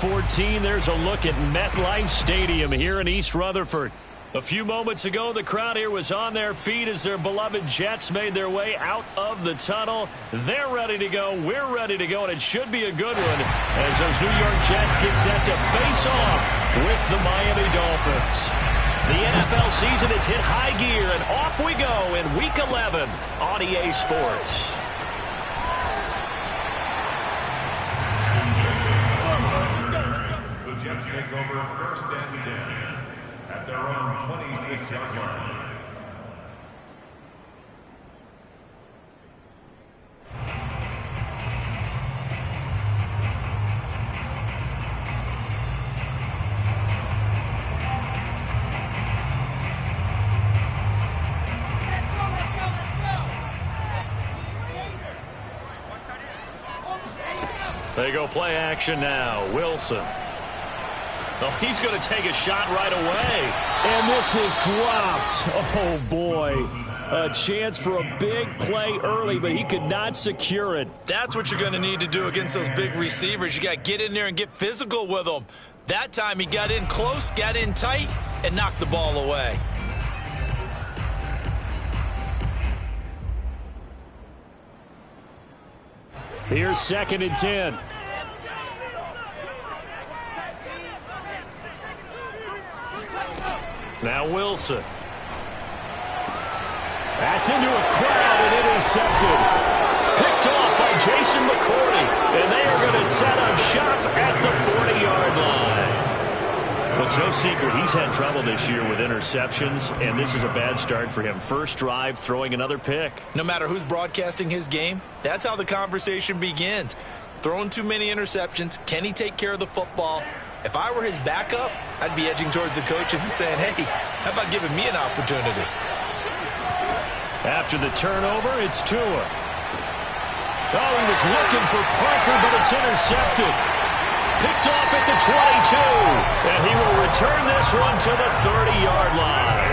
14, there's a look at MetLife Stadium here in East Rutherford. A few moments ago, the crowd here was on their feet as their beloved Jets made their way out of the tunnel. They're ready to go. We're ready to go, and it should be a good one as those New York Jets get set to face off with the Miami Dolphins. The NFL season has hit high gear, and off we go in Week 11 on EA Sports. The Jets take over first and 10 at their own 26-yard line. They go play action now. Wilson. Oh, he's going to take a shot right away. And this is dropped. Oh, boy. A chance for a big play early, but he could not secure it. That's what you're going to need to do against those big receivers. You got to get in there and get physical with them. That time he got in close, got in tight, and knocked the ball away. Here's 2nd and 10. Now Wilson. That's into a crowd and intercepted. Picked off by Jason McCourty. And they are going to set up shop at the 40-yard line. Well, it's no secret he's had trouble this year with interceptions, and this is a bad start for him. First drive, throwing another pick. No matter who's broadcasting his game, that's how the conversation begins. Throwing too many interceptions, can he take care of the football? If I were his backup, I'd be edging towards the coaches and saying, hey, how about giving me an opportunity? After the turnover, it's Tua. Oh, he was looking for Parker, but it's intercepted. Picked off at the 22. And he will return this one to the 30-yard line.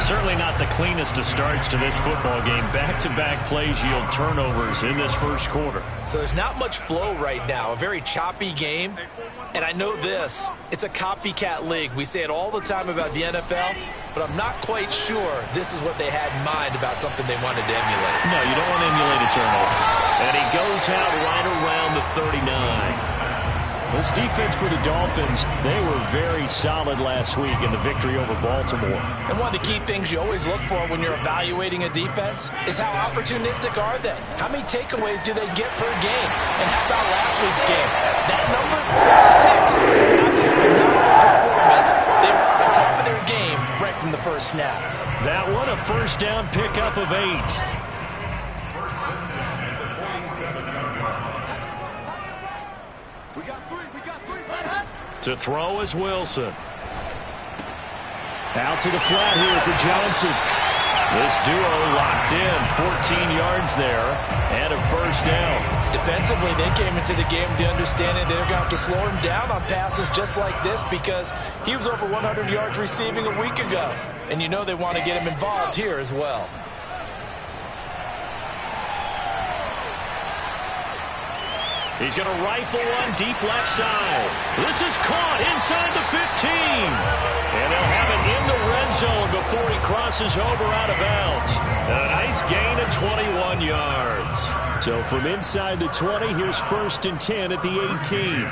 Certainly not the cleanest of starts to this football game. Back-to-back plays yield turnovers in this first quarter. So there's not much flow right now. A very choppy game. And I know this. It's a copycat league. We say it all the time about the NFL, but I'm not quite sure this is what they had in mind about something they wanted to emulate. No, you don't want to emulate a turnover. And he goes out right around the 39. This defense for the Dolphins, they were very solid last week in the victory over Baltimore. And one of the key things you always look for when you're evaluating a defense is how opportunistic are they? How many takeaways do they get per game? And how about last week's game? That number, 6. Absolutely phenomenal performance. They were at the top of their game right from the first snap. That one, a first down pickup of 8. To throw is Wilson. Out to the flat here for Johnson. This duo locked in, 14 yards there, and a first down. Defensively, they came into the game with the understanding they're going to have to slow him down on passes just like this because he was over 100 yards receiving a week ago. And you know they want to get him involved here as well. He's going to rifle one deep left side. This is caught inside the 15. And they'll have it in the red zone before he crosses over out of bounds. And a nice gain of 21 yards. So from inside the 20, here's 1st and 10 at the 18.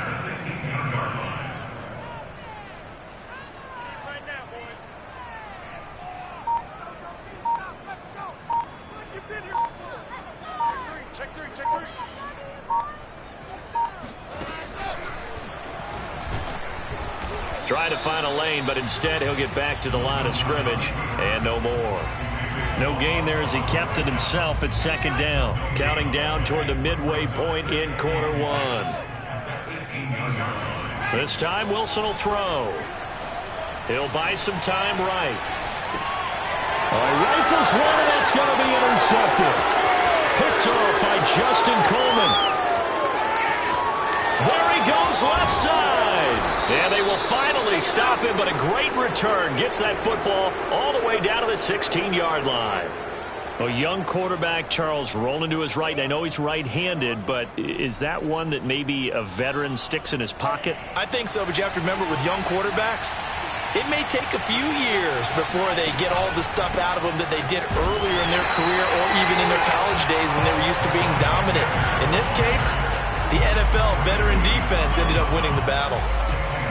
Try to find a lane, but instead he'll get back to the line of scrimmage, and no more. No gain there as he kept it himself at 2nd down. Counting down toward the midway point in quarter 1. This time Wilson will throw. He'll buy some time right. He rifles one, and that's going to be intercepted. Picked off by Justin Coleman. There he goes left side. And they will finally stop him, but a great return. Gets that football all the way down to the 16-yard line. A young quarterback, Charles, rolling to his right. And I know he's right-handed, but is that one that maybe a veteran sticks in his pocket? I think so, but you have to remember with young quarterbacks, it may take a few years before they get all the stuff out of them that they did earlier in their career or even in their college days when they were used to being dominant. In this case, the NFL veteran defense ended up winning the battle.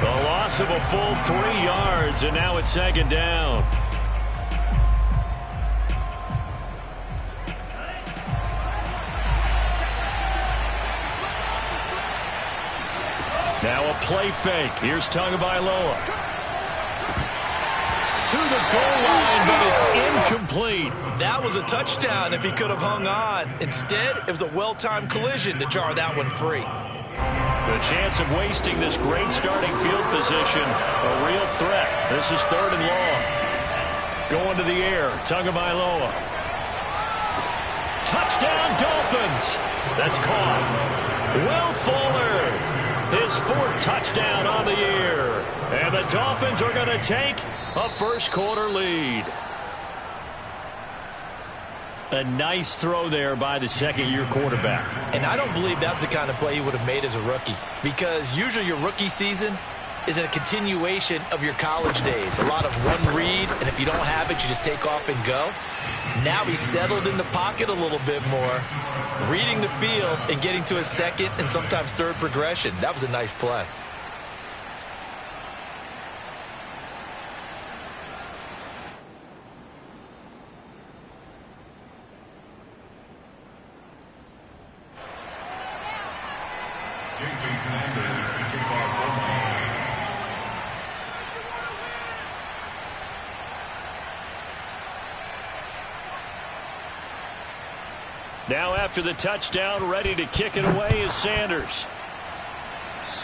A loss of a full 3 yards, and now it's second down. Now a play fake. Here's Tagovailoa. To the goal line, but it's incomplete. That was a touchdown if he could have hung on. Instead, it was a well-timed collision to jar that one free. The chance of wasting this great starting field position, a real threat. This is 3rd and long. Going to the air, Tagovailoa. Touchdown, Dolphins. That's caught. Will Fuller, his 4th touchdown on the year. And the Dolphins are going to take a first-quarter lead. A nice throw there by the second-year quarterback. And I don't believe that was the kind of play he would have made as a rookie, because usually your rookie season is a continuation of your college days. A lot of one read, and if you don't have it, you just take off and go. Now he's settled in the pocket a little bit more, reading the field and getting to a second and sometimes third progression. That was a nice play. Now after the touchdown, ready to kick it away is Sanders.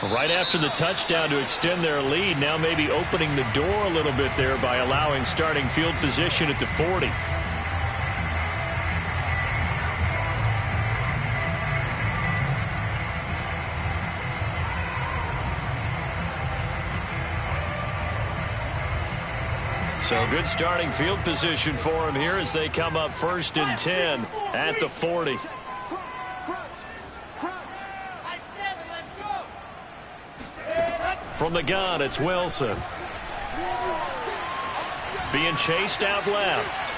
Right after the touchdown to extend their lead, now maybe opening the door a little bit there by allowing starting field position at the 40. So good starting field position for him here as they come up 1st and 10 at the 40. From the gun, it's Wilson. Being chased out left.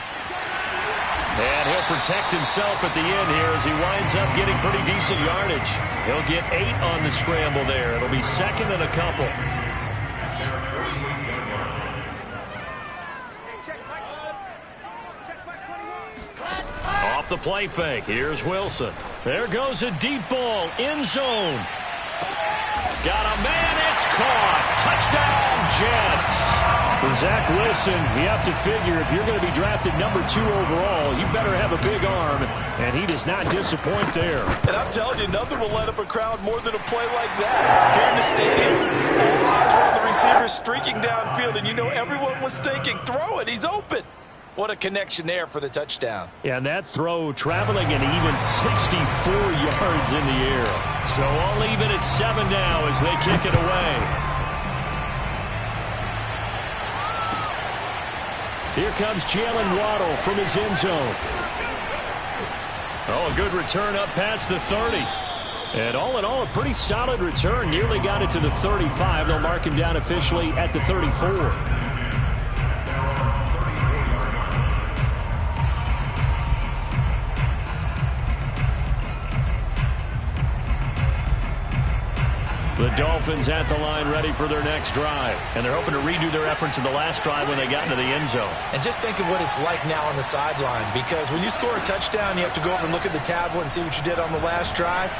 And he'll protect himself at the end here as he winds up getting pretty decent yardage. He'll get 8 on the scramble there. It'll be 2nd and a couple. Off the play fake, here's Wilson. There goes a deep ball, end zone. Got a man, it's caught. Touchdown, Jets. For Zach Wilson, you have to figure if you're going to be drafted number 2 overall, you better have a big arm, and he does not disappoint there. And I'm telling you, nothing will light up a crowd more than a play like that. Here in the stadium, all eyes were on the receiver streaking downfield, and you know everyone was thinking, throw it, he's open. What a connection there for the touchdown. Yeah, and that throw traveling an even 64 yards in the air. So all even at 7 now as they kick it away. Here comes Jalen Waddle from his end zone. Oh, a good return up past the 30. And all in all, a pretty solid return. Nearly got it to the 35. They'll mark him down officially at the 34. The Dolphins at the line ready for their next drive. And they're hoping to redo their efforts in the last drive when they got into the end zone. And just think of what it's like now on the sideline, because when you score a touchdown, you have to go over and look at the tablet and see what you did on the last drive.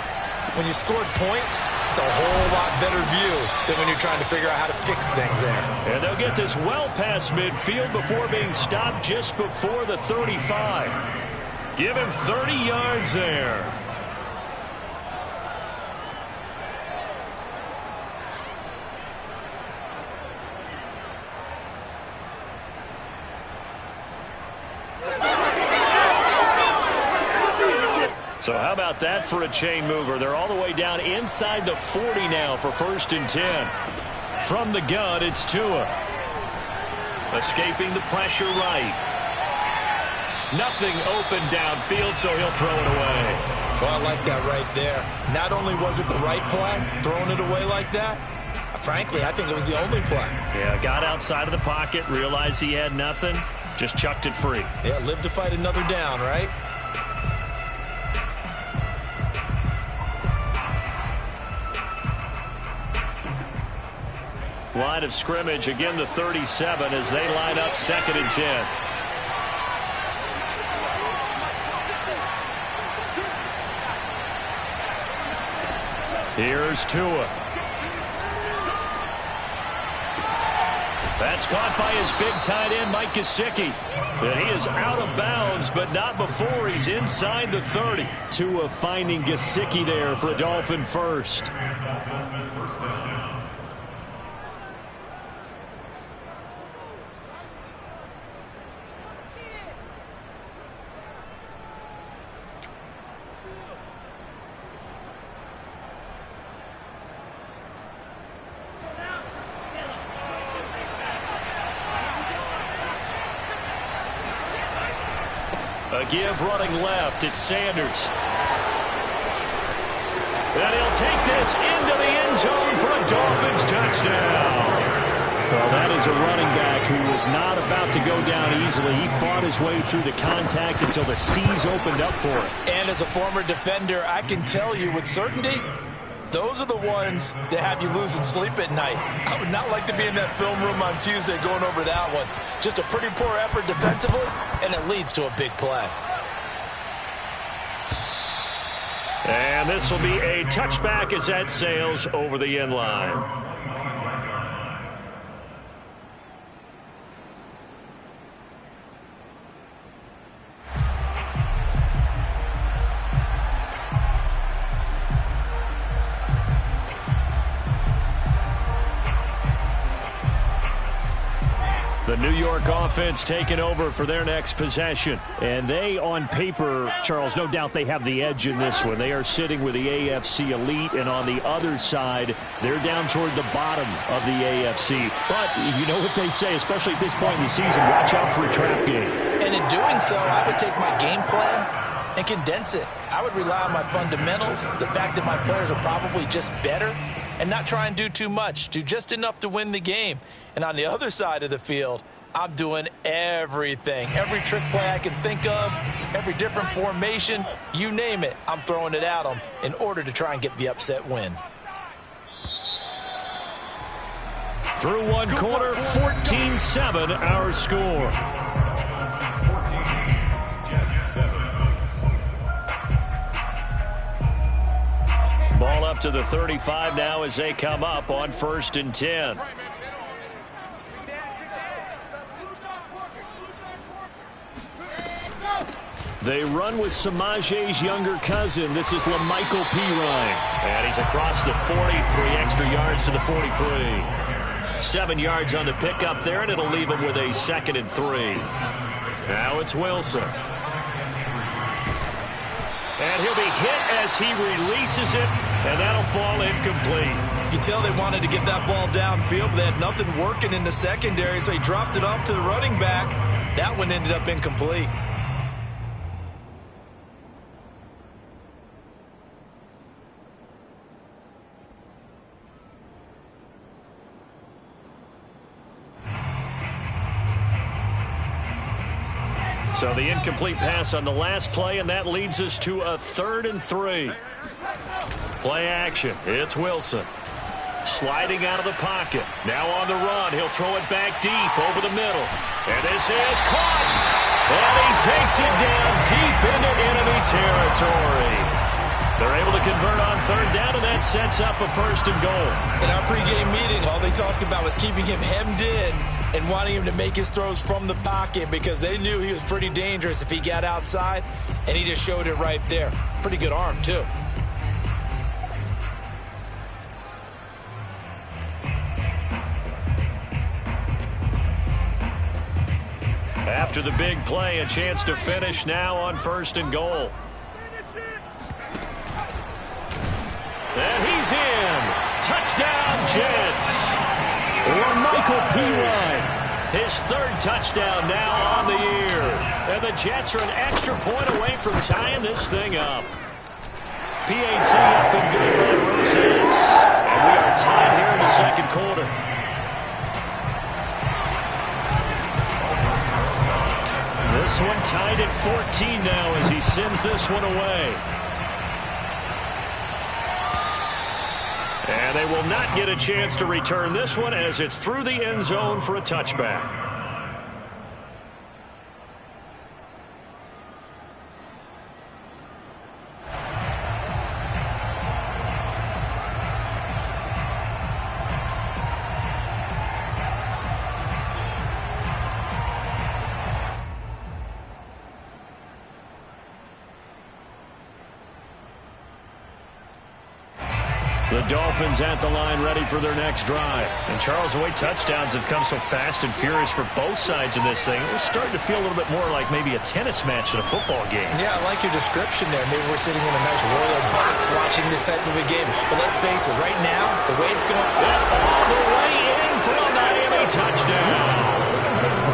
When you scored points, it's a whole lot better view than when you're trying to figure out how to fix things there. And they'll get this well past midfield before being stopped just before the 35. Give him 30 yards there. So how about that for a chain mover? They're all the way down inside the 40 now for 1st and 10. From the gun, it's Tua. Escaping the pressure right. Nothing open downfield, so he'll throw it away. Well, I like that right there. Not only was it the right play, throwing it away like that, frankly, I think it was the only play. Yeah, got outside of the pocket, realized he had nothing, just chucked it free. Yeah, live to fight another down, right? Line of scrimmage, again the 37 as they line up 2nd and 10. Here's Tua. That's caught by his big tight end, Mike Gesicki. And he is out of bounds, but not before he's inside the 30. Tua finding Gesicki there for a Dolphin first. A give running left. It's Sanders. And he'll take this into the end zone for a Dolphins touchdown. Well, that is a running back who was not about to go down easily. He fought his way through the contact until the C's opened up for him. And as a former defender, I can tell you with certainty, those are the ones that have you losing sleep at night. I would not like to be in that film room on Tuesday going over that one. Just a pretty poor effort defensively, and it leads to a big play. And this will be a touchback as that sails over the end line. The New York offense taking over for their next possession. And they, on paper, Charles, no doubt they have the edge in this one. They are sitting with the AFC elite, and on the other side, they're down toward the bottom of the AFC. But you know what they say, especially at this point in the season, watch out for a trap game. And in doing so, I would take my game plan and condense it. I would rely on my fundamentals, the fact that my players are probably just better, and not try and do too much, do just enough to win the game. And on the other side of the field, I'm doing everything. Every trick play I can think of, every different formation, you name it, I'm throwing it at them in order to try and get the upset win. Through one quarter, 14-7 our score. Ball up to the 35 now as they come up on 1st and 10. They run with Samaje's younger cousin. This is LaMichael Pirine. And he's across the 40, 3 extra yards to the 43. 7 yards on the pickup there, and it'll leave him with a 2nd and 3. Now it's Wilson. And he'll be hit as he releases it, and that'll fall incomplete. You can tell they wanted to get that ball downfield, but they had nothing working in the secondary, so he dropped it off to the running back. That one ended up incomplete. So the incomplete pass on the last play, and that leads us to a 3rd and 3. Play action. It's Wilson. Sliding out of the pocket. Now on the run. He'll throw it back deep over the middle. And this is caught. And he takes it down deep into enemy territory. They're able to convert on 3rd down, and that sets up a 1st and goal. In our pregame meeting, all they talked about was keeping him hemmed in and wanting him to make his throws from the pocket because they knew he was pretty dangerous if he got outside, and he just showed it right there. Pretty good arm, too. After the big play, a chance to finish now on 1st and goal. And he's in. Touchdown, Jets. LaMichael Pirine. His third touchdown now on the year. And the Jets are an extra point away from tying this thing up. PAT up and good by Roses. And we are tied here in the second quarter. This one tied at 14 now as he sends this one away. And they will not get a chance to return this one as it's through the end zone for a touchback. The Dolphins at the line ready for their next drive. And Charles, the way touchdowns have come so fast and furious for both sides in this thing, it's starting to feel a little bit more like maybe a tennis match than a football game. Yeah, I like your description there. Maybe we're sitting in a nice royal box watching this type of a game. But let's face it, right now, the way it's going, that's all the way in for a Miami touchdown.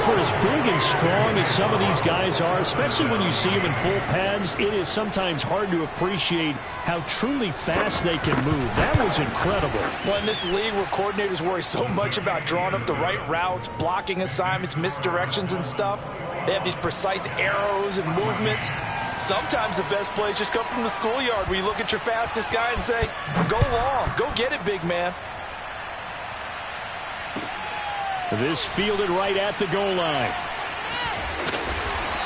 For as big and strong as some of these guys are, especially when you see them in full pads, it is sometimes hard to appreciate how truly fast they can move. That was incredible. Well, in this league where coordinators worry so much about drawing up the right routes, blocking assignments, misdirections and stuff, they have these precise arrows and movements. Sometimes the best plays just come from the schoolyard where you look at your fastest guy and say, go long, go get it, big man. This fielded right at the goal line.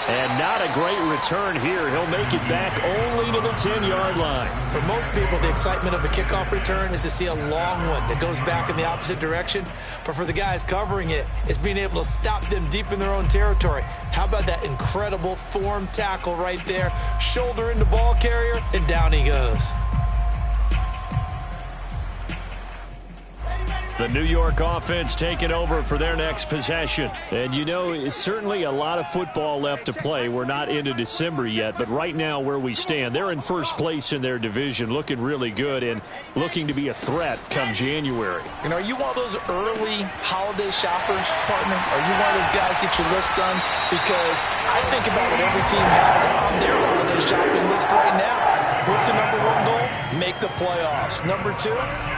And not a great return here. He'll make it back only to the 10-yard line. For most people, the excitement of a kickoff return is to see a long one that goes back in the opposite direction. But for the guys covering it, it's being able to stop them deep in their own territory. How about that incredible form tackle right there? Shoulder into ball carrier, and down he goes. The New York offense taking over for their next possession. And you know, it's certainly a lot of football left to play. We're not into December yet, but right now where we stand, they're in first place in their division, looking really good and looking to be a threat come January. And are you one of those early holiday shoppers, partner? Are you one of those guys get your list done? Because I think about what every team has on their holiday shopping list right now. What's the number one goal? Make the playoffs. Number two,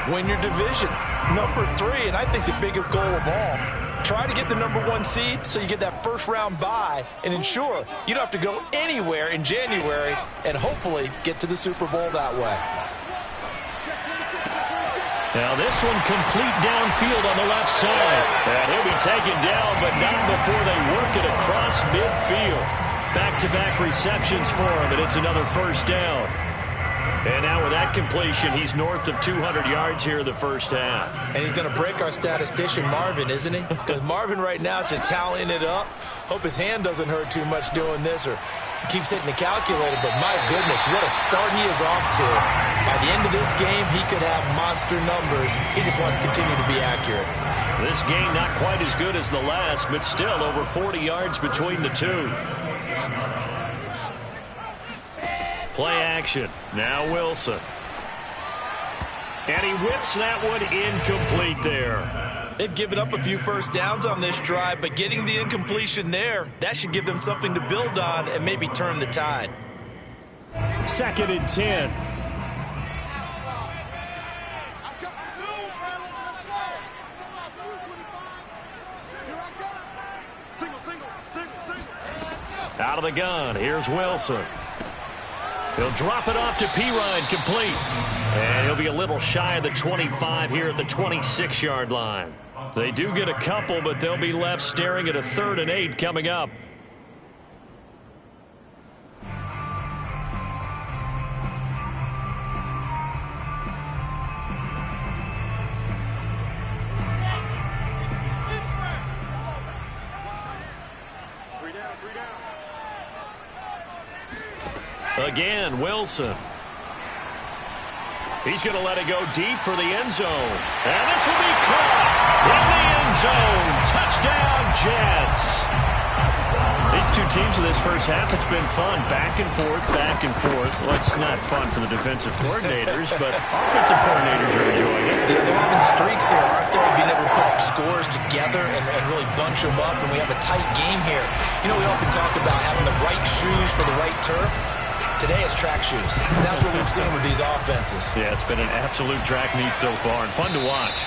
win your division. Number three, and I think the biggest goal of all, try to get the number one seed so you get that first round bye and ensure you don't have to go anywhere in January and hopefully get to the Super Bowl that way. Now this one complete downfield on the left side. And he'll be taken down, but not before they work it across midfield. Back-to-back receptions for him, and it's another first down. And now with that completion, he's north of 200 yards here in the first half. And he's going to break our statistician, Marvin, isn't he? Because Marvin right now is just tallying it up. Hope his hand doesn't hurt too much doing this or keeps hitting the calculator. But my goodness, what a start he is off to. By the end of this game, he could have monster numbers. He just wants to continue to be accurate. This game not quite as good as the last, but still over 40 yards between the two. Play action. Now Wilson. And he whips that one incomplete there. They've given up a few first downs on this drive, but getting the incompletion there, that should give them something to build on and maybe turn the tide. 2nd and 10. Out of the gun. Here's Wilson. He'll drop it off to Pirine, complete. And he'll be a little shy of the 25 here at the 26-yard line. They do get a couple, but they'll be left staring at a 3rd and 8 coming up. Again, Wilson. He's going to let it go deep for the end zone. And this will be caught in the end zone. Touchdown, Jets. These two teams in this first half, it's been fun. Back and forth, back and forth. Well, it's not fun for the defensive coordinators, but offensive coordinators are enjoying it. Yeah, they're having streaks here, aren't they? Being able to put up scores receivers together and really bunch them up, and we have a tight game here. You know, we often talk about having the right shoes for the right turf. Today it's track shoes. That's what we've seen with these offenses. Yeah, it's been an absolute track meet so far and fun to watch.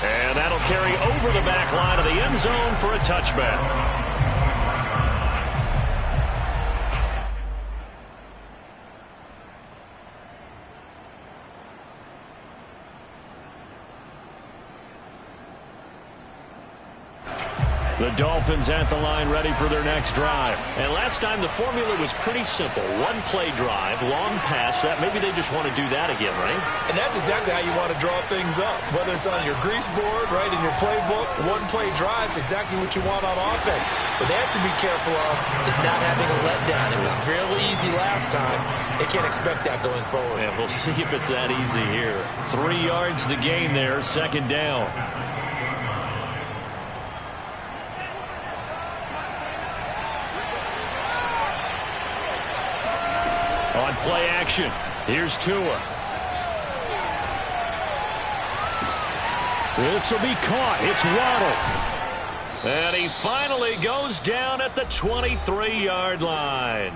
And that'll carry over the back line of the end zone for a touchback. The Dolphins at the line ready for their next drive. And last time the formula was pretty simple. One-play drive, long pass. That maybe they just want to do that again, right? And that's exactly how you want to draw things up. Whether it's on your grease board, right, in your playbook, one-play drive's exactly what you want on offense. What they have to be careful of is not having a letdown. It was fairly easy last time. They can't expect that going forward. Yeah, we'll see if it's that easy here. 3 yards to gain there, second down. On play action, here's Tua. This will be caught. It's Waddle. And he finally goes down at the 23-yard line.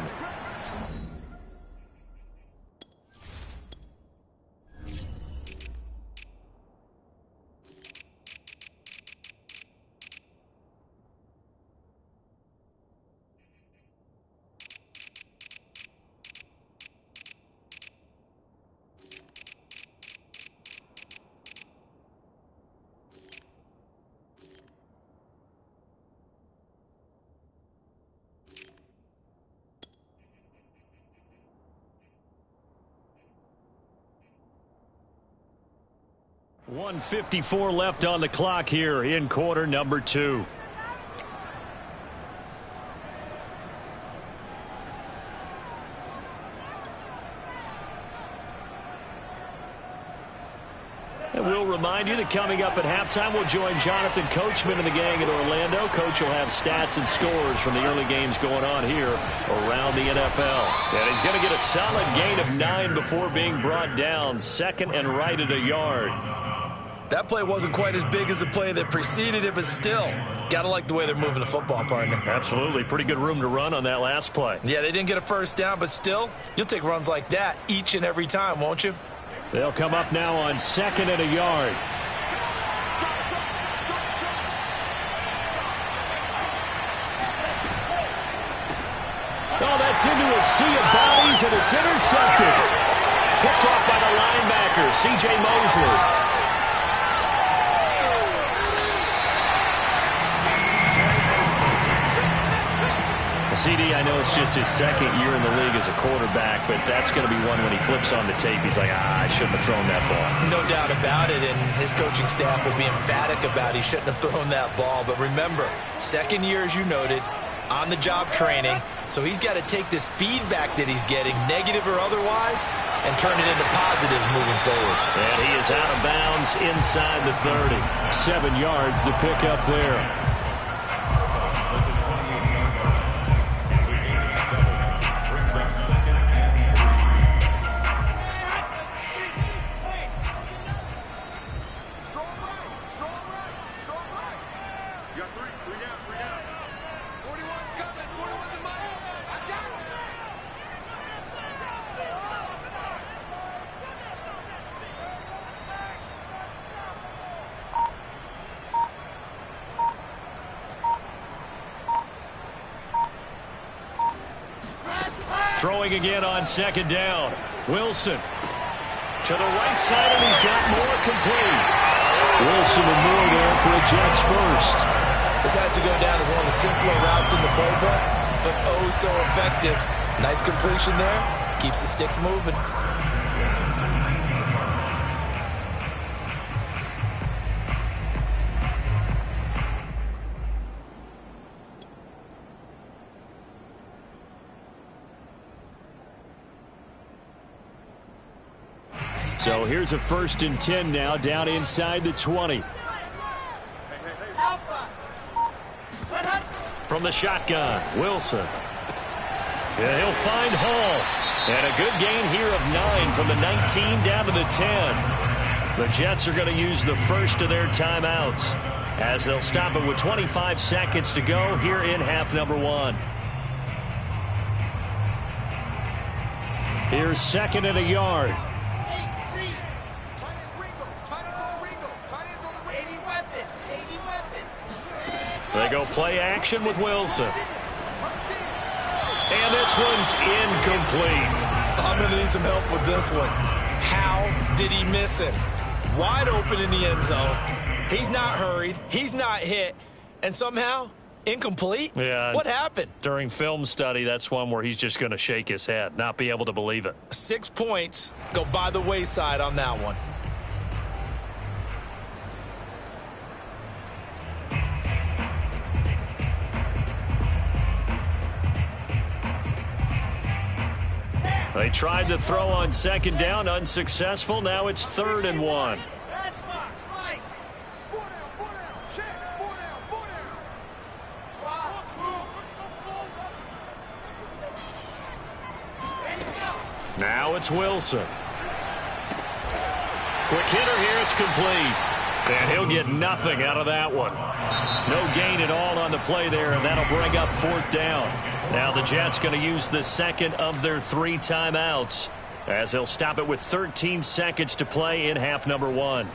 .154 left on the clock here in quarter number 2. And we'll remind you that coming up at halftime, we'll join Jonathan Coachman and the gang in Orlando. Coach will have stats and scores from the early games going on here around the NFL. And he's going to get a solid gain of 9 before being brought down. Second and right at a yard. That play wasn't quite as big as the play that preceded it, but still, got to like the way they're moving the football, partner. Absolutely. Pretty good room to run on that last play. Yeah, they didn't get a first down, but still, you'll take runs like that each and every time, won't you? They'll come up now on second and a yard. Oh, that's into a sea of bodies, and it's intercepted. Picked off by the linebacker, C.J. Mosley. CD, I know it's just his second year in the league as a quarterback, but that's going to be one when he flips on the tape. He's like, I shouldn't have thrown that ball. No doubt about it, and his coaching staff will be emphatic about he shouldn't have thrown that ball. But remember, second year, as you noted, on-the-job training, so he's got to take this feedback that he's getting, negative or otherwise, and turn it into positives moving forward. And he is out of bounds inside the 30. 7 yards to pick up there. Throwing again on second down. Wilson to the right side, and he's got more complete. Wilson and more there for a Jets first. This has to go down as one of the simpler routes in the playbook, but oh so effective. Nice completion there. Keeps the sticks moving. So here's a 1st and 10 now, down inside the 20. From the shotgun, Wilson. Yeah, he'll find Hall. And a good gain here of 9 from the 19 down to the 10. The Jets are going to use the first of their timeouts. as they'll stop it with 25 seconds to go here in half number 1. Here's 2nd and a yard. They go play action with Wilson. And this one's incomplete. I'm going to need some help with this one. How did he miss it? Wide open in the end zone. He's not hurried. He's not hit. And somehow, incomplete? Yeah. What happened? During film study, that's one where he's just going to shake his head, not be able to believe it. 6 points go by the wayside on that one. They tried to throw on 2nd down, unsuccessful. Now it's 3rd and 1. Now it's Wilson. Quick hitter here, it's complete. And he'll get nothing out of that one. No gain at all on the play there, and that'll bring up 4th down. Now the Jets going to use the 2nd of their 3 timeouts as they'll stop it with 13 seconds to play in half number 1.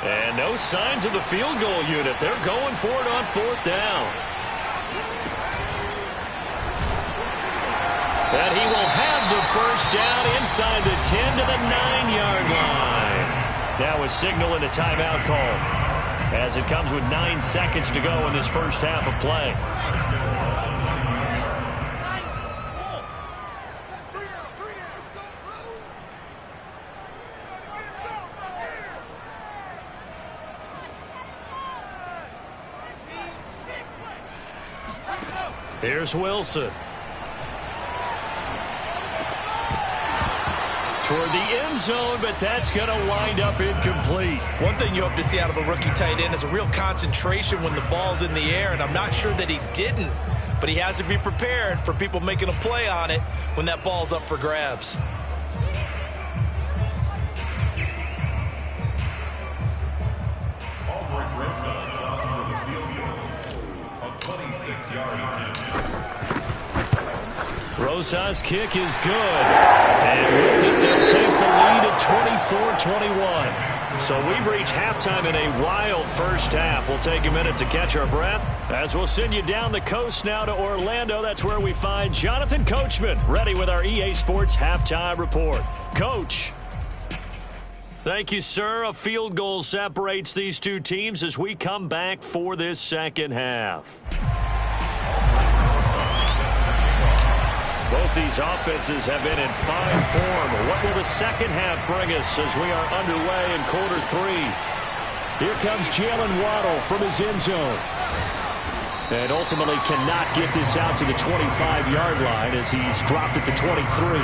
And no signs of the field goal unit. They're going for it on 4th down. And he will have the 1st down inside the 10 to the 9-yard line. Now a signal and a timeout call as it comes with 9 seconds to go in this first half of play. Here's Wilson. Toward the end zone, but that's going to wind up incomplete. One thing you hope to see out of a rookie tight end is a real concentration when the ball's in the air, and I'm not sure that he didn't, but he has to be prepared for people making a play on it when that ball's up for grabs. Rosa's kick is good. And with it, they'll take the lead at 24-21. So we've reached halftime in a wild first half. We'll take a minute to catch our breath as we'll send you down the coast now to Orlando. That's where we find Jonathan Coachman ready with our EA Sports Halftime Report. Coach. Thank you, sir. A field goal separates these two teams as we come back for this second half. Both these offenses have been in fine form. What will the second half bring us as we are underway in quarter 3? Here comes Jalen Waddle from his end zone. And ultimately cannot get this out to the 25-yard line as he's dropped at the 23.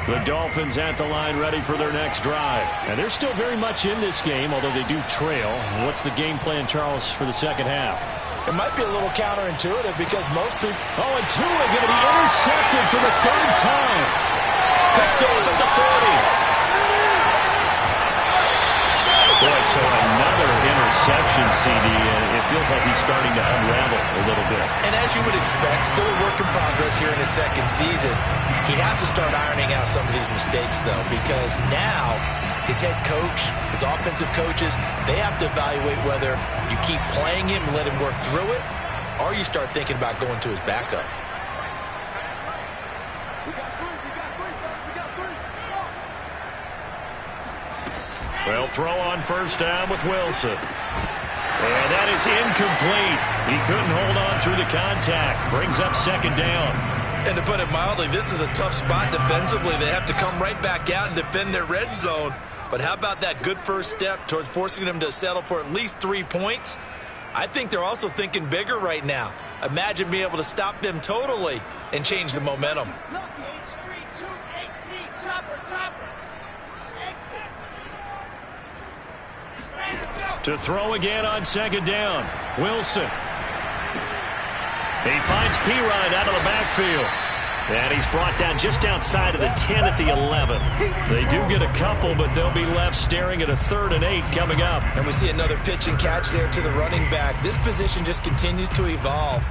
The Dolphins at the line ready for their next drive. And they're still very much in this game, although they do trail. What's the game plan, Charles, for the second half? It might be a little counterintuitive because most people... Oh, and Tua going to be intercepted for the 3rd time. Picked off at the 40. Boy, so another interception, CD, and it feels like he's starting to unravel a little bit. And as you would expect, still a work in progress here in his second season. He has to start ironing out some of these mistakes, though, because now his head coach, his offensive coaches, they have to evaluate whether you keep playing him and let him work through it, or you start thinking about going to his backup. Well, throw on first down with Wilson. And that is incomplete. He couldn't hold on through the contact. Brings up second down. And to put it mildly, this is a tough spot defensively. They have to come right back out and defend their red zone. But how about that good first step towards forcing them to settle for at least 3 points? I think they're also thinking bigger right now. Imagine being able to stop them totally and change the momentum. To throw again on second down. Wilson. He finds Pirine out of the backfield. And he's brought down just outside of the 10 at the 11. They do get a couple, but they'll be left staring at a 3rd and 8 coming up. And we see another pitch and catch there to the running back. This position just continues to evolve.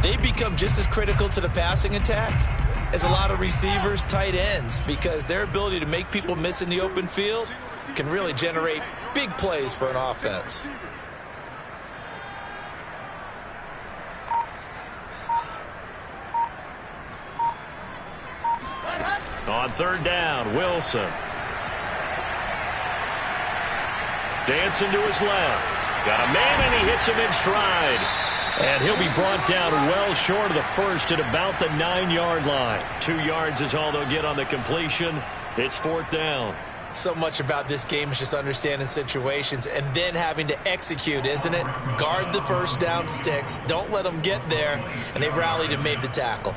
They become just as critical to the passing attack as a lot of receivers, tight ends, because their ability to make people miss in the open field can really generate big plays for an offense. On 3rd down, Wilson. Dancing to his left. Got a man, and he hits him in stride. And he'll be brought down well short of the first at about the 9-yard line. 2 yards is all they'll get on the completion. It's 4th down. So much about this game is just understanding situations and then having to execute, isn't it? Guard the first down sticks. Don't let them get there. And they rallied and made the tackle.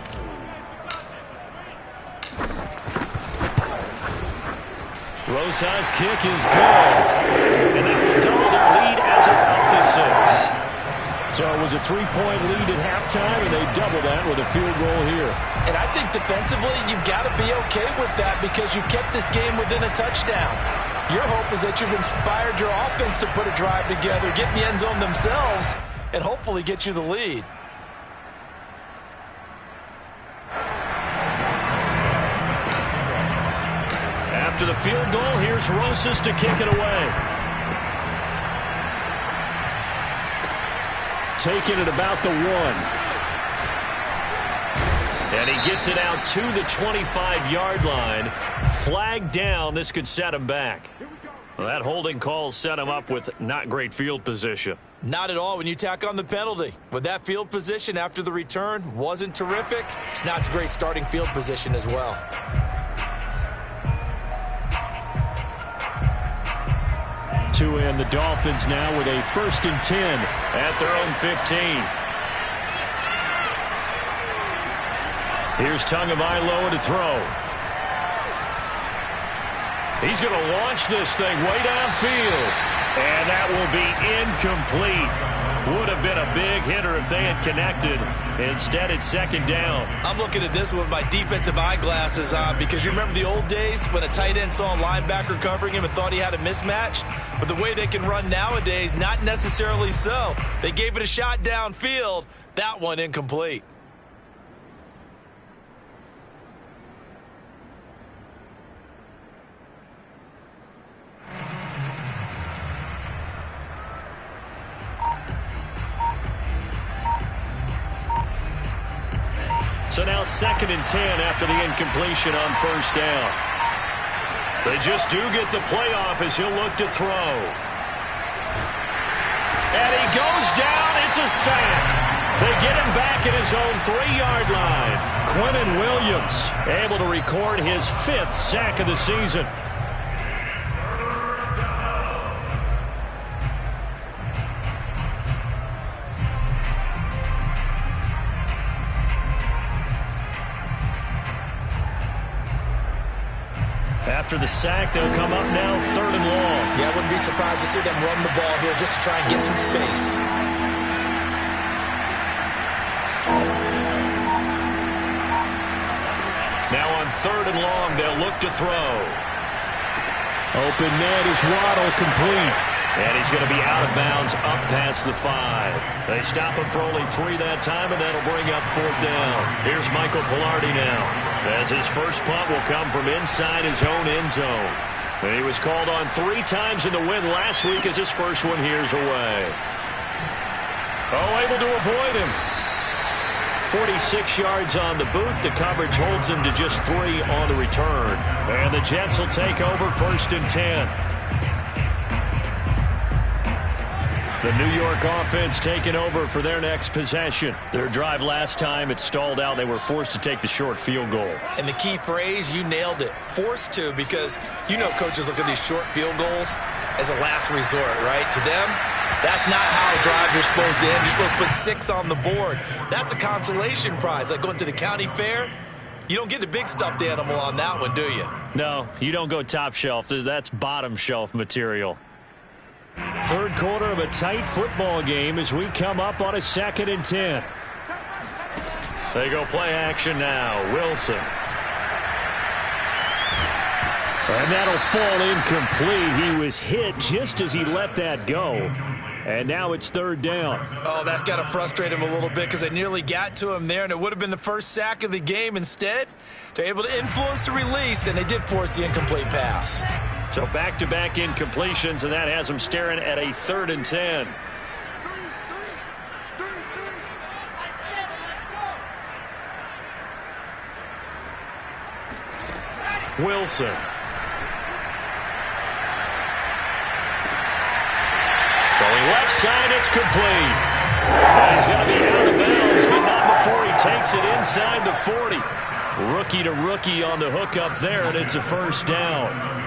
Rosa's kick is good. And that will double their lead as it's up to 6. So it was a 3-point lead at halftime, and they double that with a field goal here. And I think defensively, you've got to be okay with that because you've kept this game within a touchdown. Your hope is that you've inspired your offense to put a drive together, get in the end zone themselves, and hopefully get you the lead. After the field goal, here's Rosas to kick it away. Taking it about the 1. And he gets it out to the 25-yard line. Flag down. This could set him back. Well, that holding call set him up with not great field position. Not at all when you tack on the penalty. With that field position after the return wasn't terrific. It's not a great starting field position as well. And the Dolphins now with a 1st and 10 at their own 15. Here's Tagovailoa to throw. He's going to launch this thing way downfield. And that will be incomplete. Would have been a big hitter if they had connected. Instead, it's 2nd down. I'm looking at this with my defensive eyeglasses on because you remember the old days when a tight end saw a linebacker covering him and thought he had a mismatch? But the way they can run nowadays, not necessarily so. They gave it a shot downfield. That one incomplete. So now 2nd and 10 after the incompletion on 1st down. They just do get the playoff as he'll look to throw. And he goes down. It's a sack. They get him back at his own 3-yard line. Quinnen Williams able to record his 5th sack of the season. After the sack, they'll come up now 3rd and long. Yeah, I wouldn't be surprised to see them run the ball here just to try and get some space. Now on 3rd and long, they'll look to throw. Open net is Waddle, complete. And he's going to be out of bounds up past the 5. They stop him for only 3 that time, and that'll bring up 4th down. Here's Michael Pilardi now, as his first punt will come from inside his own end zone. And he was called on 3 times in the win last week as his first one here's away. Oh, able to avoid him. 46 yards on the boot. The coverage holds him to just 3 on the return. And the Jets will take over 1st and 10. The New York offense taking over for their next possession. Their drive last time, it stalled out. They were forced to take the short field goal. And the key phrase, you nailed it, forced to, because you know coaches look at these short field goals as a last resort, right? To them, that's not how drives are supposed to end. You're supposed to put 6 on the board. That's a consolation prize. Like going to the county fair, you don't get the big stuffed animal on that one, do you? No, you don't go top shelf. That's bottom shelf material. Third quarter of a tight football game as we come up on a 2nd and 10. They go play action now. Wilson. And that'll fall incomplete. He was hit just as he let that go. And now it's 3rd down. Oh, that's got to frustrate him a little bit because they nearly got to him there, and it would have been the first sack of the game. Instead, they're able to influence the release, and they did force the incomplete pass. So back-to-back incompletions, and that has them staring at a 3rd and 10. Wilson. Throwing left side, it's complete. And he's going to be out of bounds, but not before he takes it inside the 40. Rookie to rookie on the hookup there, and it's a 1st down.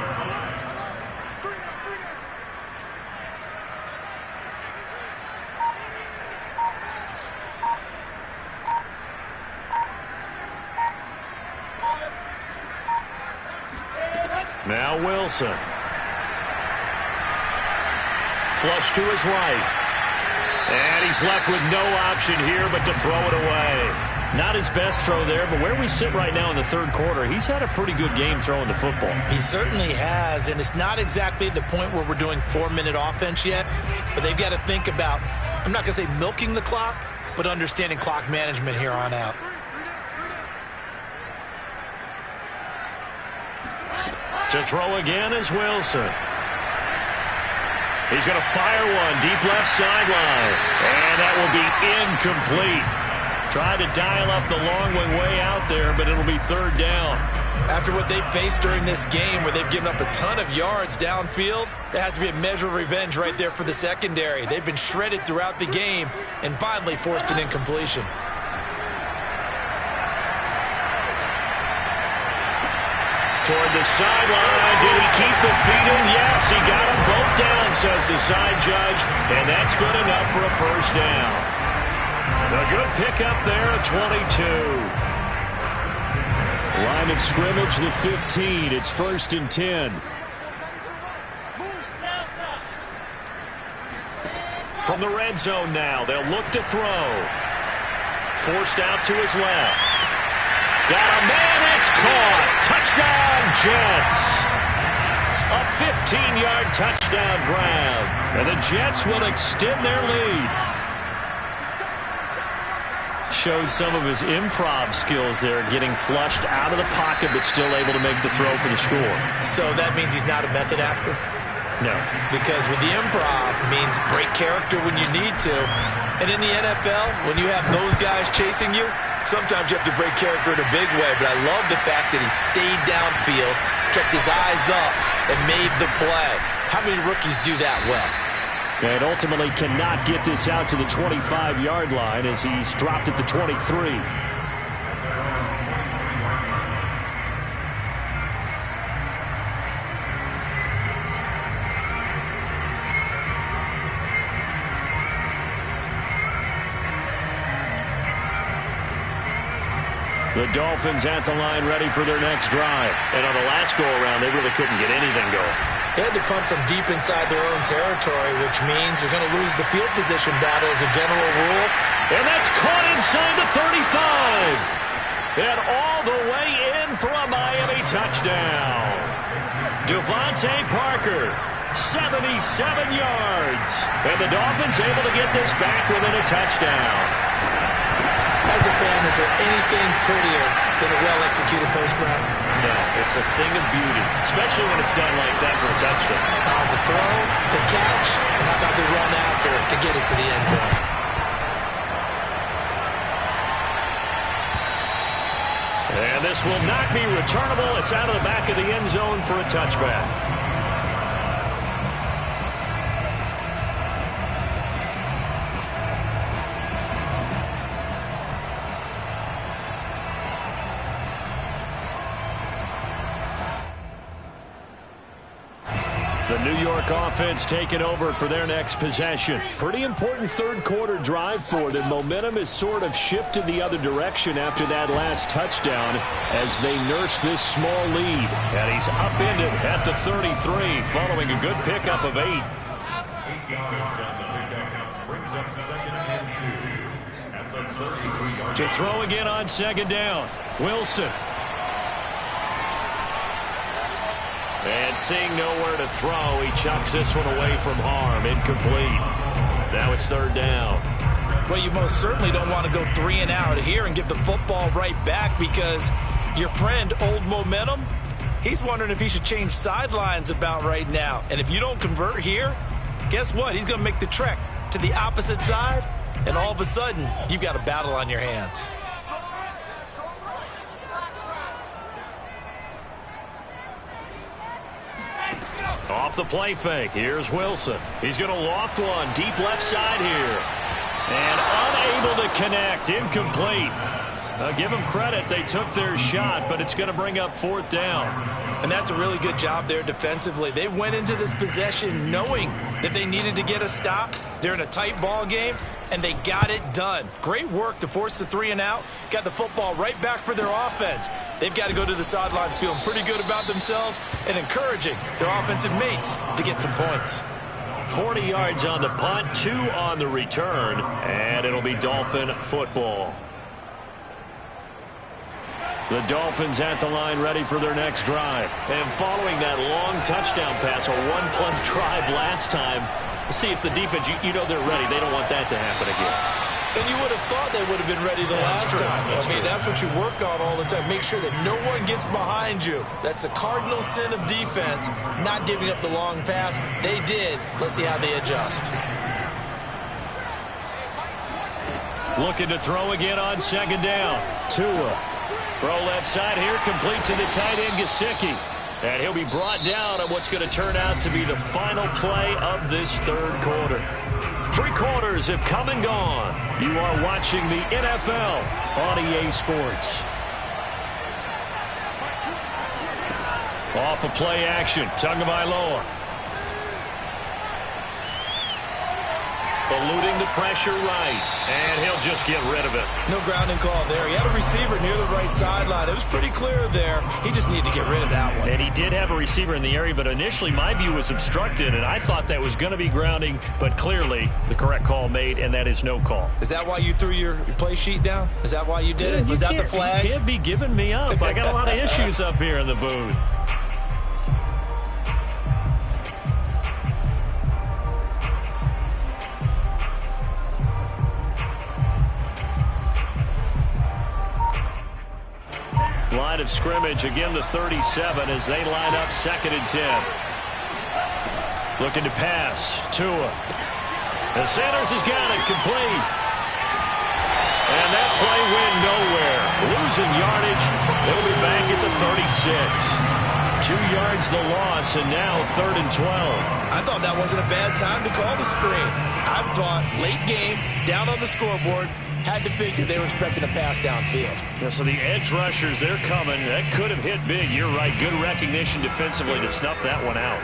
Now Wilson. Flush to his right. And he's left with no option here but to throw it away. Not his best throw there, but where we sit right now in the 3rd quarter, he's had a pretty good game throwing the football. He certainly has, and it's not exactly at the point where we're doing 4-minute offense yet, but they've got to think about, I'm not going to say milking the clock, but understanding clock management here on out. To throw again is Wilson. He's going to fire one deep left sideline. And that will be incomplete. Tried to dial up the long way out there, but it'll be 3rd down. After what they've faced during this game where they've given up a ton of yards downfield, there has to be a measure of revenge right there for the secondary. They've been shredded throughout the game and finally forced an incompletion. Toward the sideline. Did he keep the feet in? Yes, he got them both down, says the side judge. And that's good enough for a 1st down. A good pickup there at 22. Line of scrimmage, the 15. It's 1st and 10. From the red zone now, they'll look to throw. Forced out to his left. Got a man, it's caught. Touchdown, Jets. A 15-yard touchdown grab. And the Jets will extend their lead. Shows some of his improv skills there, getting flushed out of the pocket, but still able to make the throw for the score. So that means he's not a method actor? No. Because with the improv means break character when you need to. And in the NFL, when you have those guys chasing you, sometimes you have to break character in a big way, but I love the fact that he stayed downfield, kept his eyes up, and made the play. How many rookies do that well? And ultimately cannot get this out to the 25-yard line as he's dropped at the 23. The Dolphins at the line ready for their next drive. And on the last go-around, they really couldn't get anything going. They had to punt from deep inside their own territory, which means they're going to lose the field position battle as a general rule. And that's caught inside the 35. And all the way in for a Miami touchdown. Devontae Parker, 77 yards. And the Dolphins able to get this back within a touchdown. As a fan, is there anything prettier than a well-executed post route? No, it's a thing of beauty, especially when it's done like that for a touchdown. The throw, the catch, and how about the run after to get it to the end zone? And this will not be returnable. It's out of the back of the end zone for a touchback. The New York offense taking over for their next possession. Pretty important third quarter drive for them. Momentum has sort of shifted the other direction after that last touchdown as they nurse this small lead. And he's upended at the 33 following a good pickup of 8. 8 yards on the pickup. Brings up 2nd and 2 at the 33-yard. To throw again on 2nd down. Wilson. And seeing nowhere to throw, he chucks this one away from harm. Incomplete. Now it's 3rd down. Well, you most certainly don't want to go 3 and out here and give the football right back because your friend, Old Momentum, he's wondering if he should change sidelines about right now. And if you don't convert here, guess what? He's going to make the trek to the opposite side, and all of a sudden, you've got a battle on your hands. Off the play fake. Here's Wilson. He's going to loft one. Deep left side here. And unable to connect. Incomplete. Give them credit. They took their shot, but it's going to bring up 4th down. And that's a really good job there defensively. They went into this possession knowing that they needed to get a stop. They're in a tight ball game, and they got it done. Great work to force the 3 and out. Got the football right back for their offense. They've got to go to the sidelines feeling pretty good about themselves and encouraging their offensive mates to get some points. 40 yards on the punt, 2 on the return, and it'll be Dolphin football. The Dolphins at the line ready for their next drive. And following that long touchdown pass, a one-play drive last time, see if the defense, you know they're ready. They don't want that to happen again. And you would have thought they would have been ready the last time. That's what you work on all the time. Make sure that no one gets behind you. That's the cardinal sin of defense, not giving up the long pass. They did. Let's see how they adjust. Looking to throw again on 2nd down. Tua. Throw left side here, complete to the tight end, Gesicki. And he'll be brought down on what's going to turn out to be the final play of this third quarter. 3 quarters have come and gone. You are watching the NFL on EA Sports. Off of play action, Tagovailoa. Eluding the pressure right, and he'll just get rid of it. No grounding call there. He had a receiver near the right sideline. It was pretty clear there. He just needed to get rid of that one. And he did have a receiver in the area, but initially my view was obstructed, and I thought that was going to be grounding, but clearly the correct call made, and that is no call. Is that why you threw your play sheet down? Is that why you did it? Was that the flag? You can't be giving me up. I got a lot of issues up here in the booth. Line of scrimmage, again the 37 as they line up 2nd and 10. Looking to pass. Tua. And Sanders has got it complete. And that play went nowhere. Losing yardage. It'll be back at the 36. 2 yards the loss, and now 3rd and 12. I thought that wasn't a bad time to call the screen. I thought late game, down on the scoreboard, had to figure they were expecting a pass downfield. Yeah, so the edge rushers, they're coming. That could have hit big. You're right. Good recognition defensively to snuff that one out.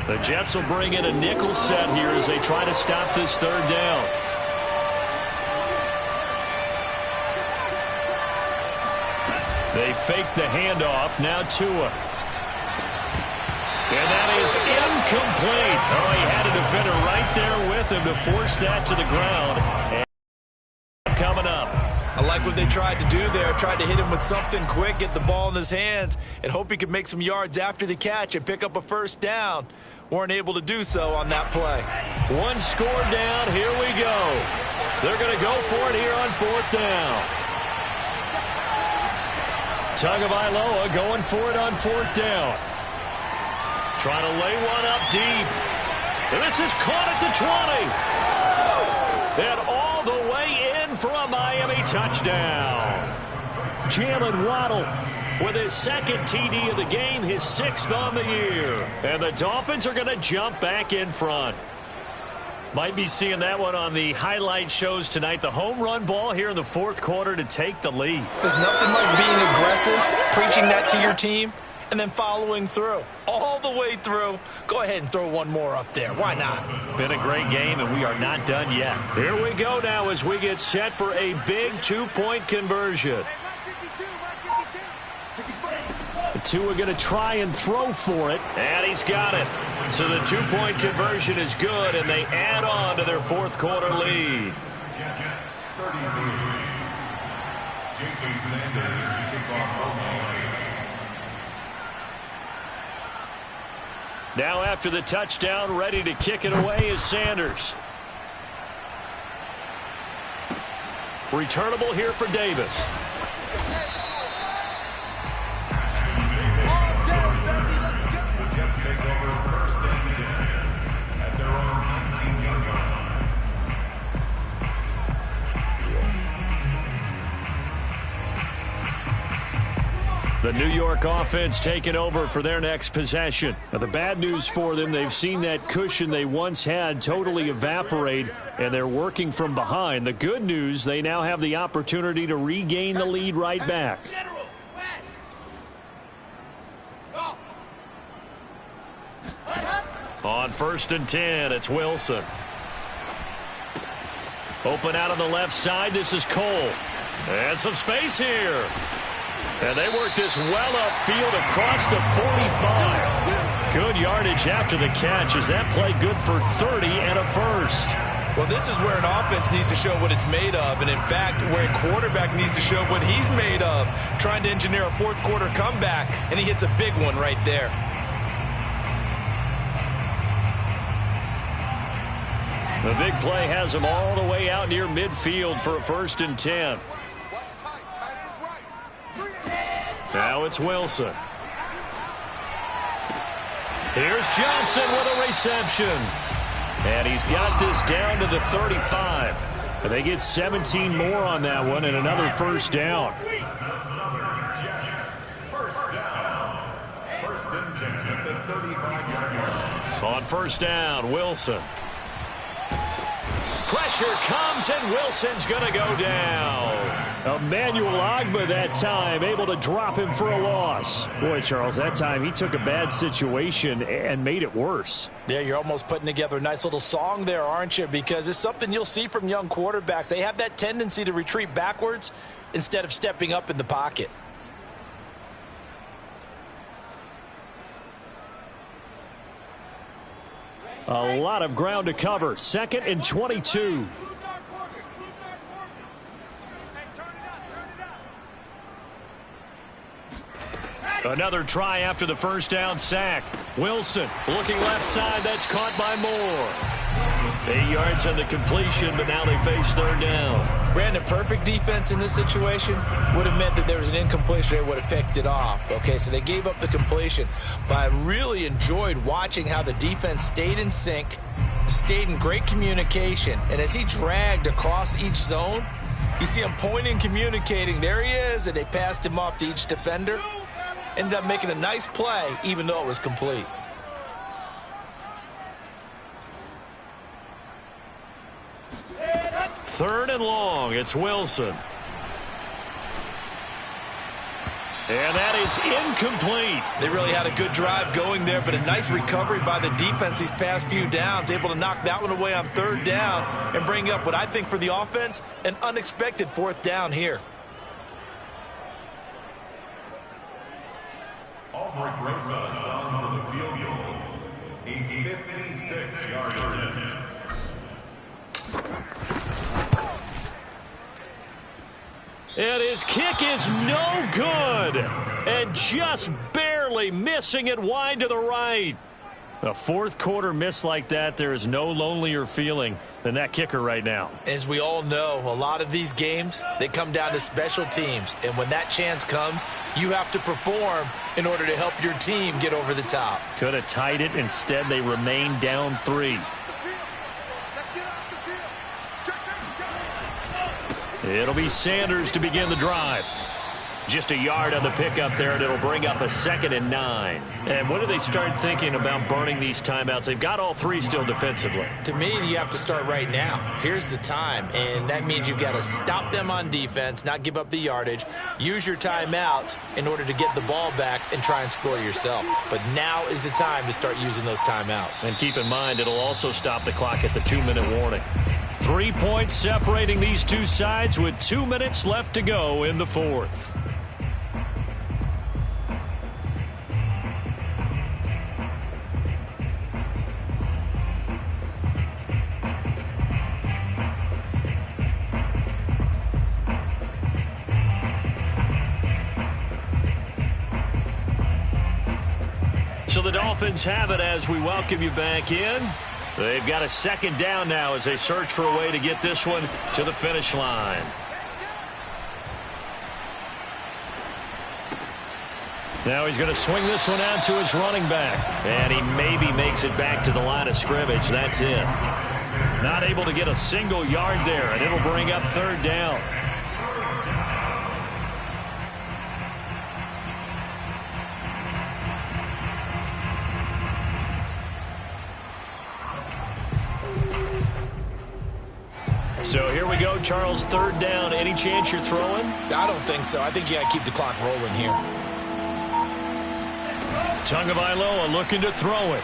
The Jets will bring in a nickel set here as they try to stop this 3rd down. They fake the handoff. Now Tua. And that is incomplete. Oh, he had a defender right there with him to force that to the ground. And coming up. I like what they tried to do there. Tried to hit him with something quick, get the ball in his hands, and hope he could make some yards after the catch and pick up a 1st down. Weren't able to do so on that play. 1 score down. Here we go. They're going to go for it here on 4th down. Tagovailoa going for it on 4th down. Trying to lay one up deep. And this is caught at the 20. And all the way in for a Miami touchdown. Jalen Waddle with his 2nd TD of the game, his 6th on the year. And the Dolphins are going to jump back in front. Might be seeing that one on the highlight shows tonight. The home run ball here in the 4th quarter to take the lead. There's nothing like being aggressive, preaching that to your team, and then following through all the way through. Go ahead and throw one more up there. Why not? Been a great game, and we are not done yet. Here we go now as we get set for a big two-point conversion. The two are going to try and throw for it. And he's got it. So the two-point conversion is good, and they add on to their fourth quarter lead. Jason Sanders to kick off. Now after the touchdown, ready to kick it away is Sanders. Returnable here for Davis. The Jets take over first and 10 at their own 19-yard line. The New York offense taking over for their next possession. Now, the bad news for them, they've seen that cushion they once had totally evaporate, and they're working from behind. The good news, they now have the opportunity to regain the lead right back. On first and 10, it's Wilson. Open out on the left side, this is Cole. And some space here. And they work this well upfield across the 45. Good yardage after the catch. Is that play good for 30 and a first? Well, this is where an offense needs to show what it's made of. And, in fact, where a quarterback needs to show what he's made of. Trying to engineer a fourth quarter comeback, and he hits a big one right there. The big play has him all the way out near midfield for a first and 10. Now it's Wilson. Here's Johnson with a reception. And he's got this down to the 35. And they get 17 more on that one and another first down. First and 10 at the 35-yard line. On first down, Wilson. Pressure comes, and Wilson's going to go down. Emmanuel Ogbah that time, able to drop him for a loss. Boy, Charles, that time he took a bad situation and made it worse. Yeah, you're almost putting together a nice little song there, aren't you? Because it's something you'll see from young quarterbacks. They have that tendency to retreat backwards instead of stepping up in the pocket. A lot of ground to cover. Second and 22. Another try after the first down sack. Wilson looking left side. That's caught by Moore. 8 yards on the completion, but now they face third down. Brandon, perfect defense in this situation would have meant that there was an incompletion. They would have picked it off. Okay, so they gave up the completion. But I really enjoyed watching how the defense stayed in sync, stayed in great communication. And as he dragged across each zone, you see him pointing, communicating. There he is, and they passed him off to each defender. Ended up making a nice play, even though it was complete. Third and long, it's Wilson. And that is incomplete. They really had a good drive going there, but a nice recovery by the defense these past few downs, able to knock that one away on third down and bring up what I think for the offense, an unexpected fourth down here. Albrecht Rosa on for the field goal. A 56-yard attempt. And his kick is no good. And just barely missing it wide to the right. A fourth quarter miss like that, there is no lonelier feeling than that kicker right now. As we all know, a lot of these games, they come down to special teams. And when that chance comes, you have to perform in order to help your team get over the top. Could have tied it. Instead, they remain down 3. It'll be Sanders to begin the drive. Just a yard on the pickup there, and it'll bring up a 2nd and 9. And when do they start thinking about burning these timeouts? They've got all 3 still defensively. To me, you have to start right now. Here's the time, and that means you've got to stop them on defense, not give up the yardage, use your timeouts in order to get the ball back and try and score yourself. But now is the time to start using those timeouts. And keep in mind, it'll also stop the clock at the 2-minute warning. 3 points separating these two sides with 2 minutes left to go in the 4th. So the Dolphins have it as we welcome you back in. They've got a 2nd down now as they search for a way to get this one to the finish line. Now he's going to swing this one out to his running back. And he maybe makes it back to the line of scrimmage. That's it. Not able to get a single yard there, and it'll bring up 3rd down. So here we go, Charles, 3rd down. Any chance you're throwing? I don't think so. I think you got to keep the clock rolling here. Tagovailoa looking to throw it.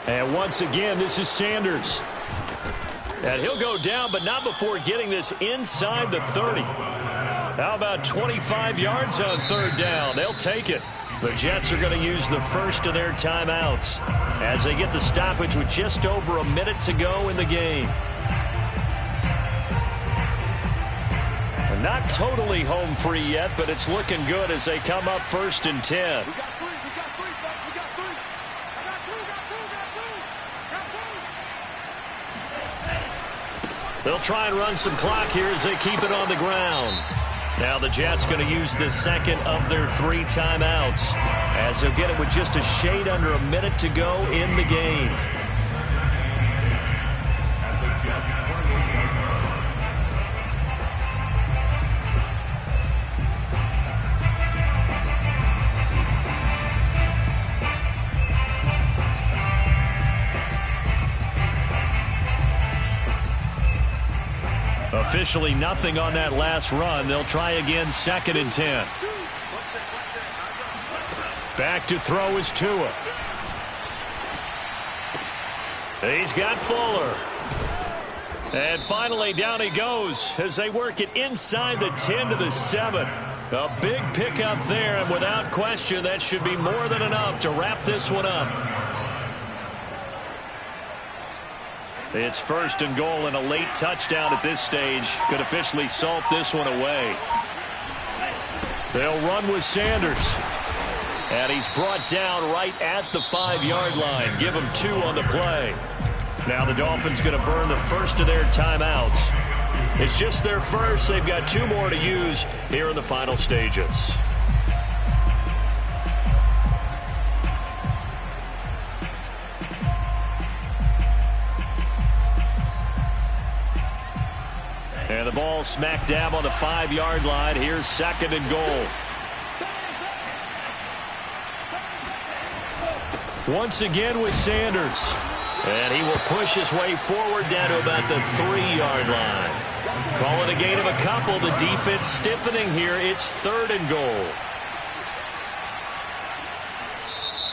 And once again, this is Sanders. And he'll go down, but not before getting this inside the 30. How about 25 yards on 3rd down? They'll take it. The Jets are going to use the first of their timeouts as they get the stoppage with just over a minute to go in the game. Not totally home free yet, but it's looking good as they come up 1st and 10. They'll try and run some clock here as they keep it on the ground. Now the Jets going to use the 2nd of their 3 timeouts as they'll get it with just a shade under a minute to go in the game. Officially nothing on that last run. They'll try again 2nd and 10. Back to throw is Tua. He's got Fuller. And finally down he goes as they work it inside the 10 to the 7. A big pickup there, and without question that should be more than enough to wrap this one up. It's 1st and goal, and a late touchdown at this stage could officially salt this one away. They'll run with Sanders. And he's brought down right at the 5-yard line. Give him 2 on the play. Now the Dolphins going to burn the first of their timeouts. It's just their first. They've got 2 more to use here in the final stages. And the ball smack dab on the 5-yard line. Here's 2nd and goal. Once again with Sanders. And he will push his way forward down to about the 3-yard line. Call it a gain of a couple. The defense stiffening here. It's 3rd and goal.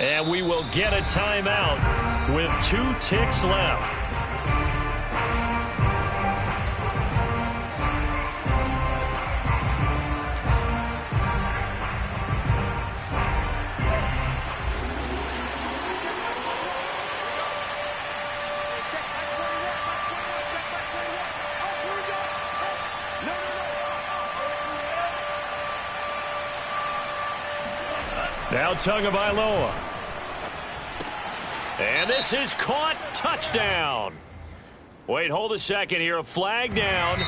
And we will get a timeout with 2 ticks left. Now Tagovailoa. And this is caught. Touchdown. Wait, hold a second here. A flag down.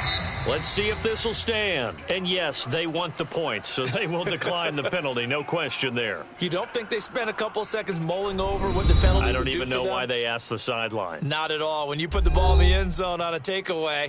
Let's see if this will stand. And yes, they want the points, so they will decline the penalty. No question there. You don't think they spent a couple seconds mulling over what the penalty would do for them? I don't even know why they asked the sideline. Not at all. When you put the ball in the end zone on a takeaway,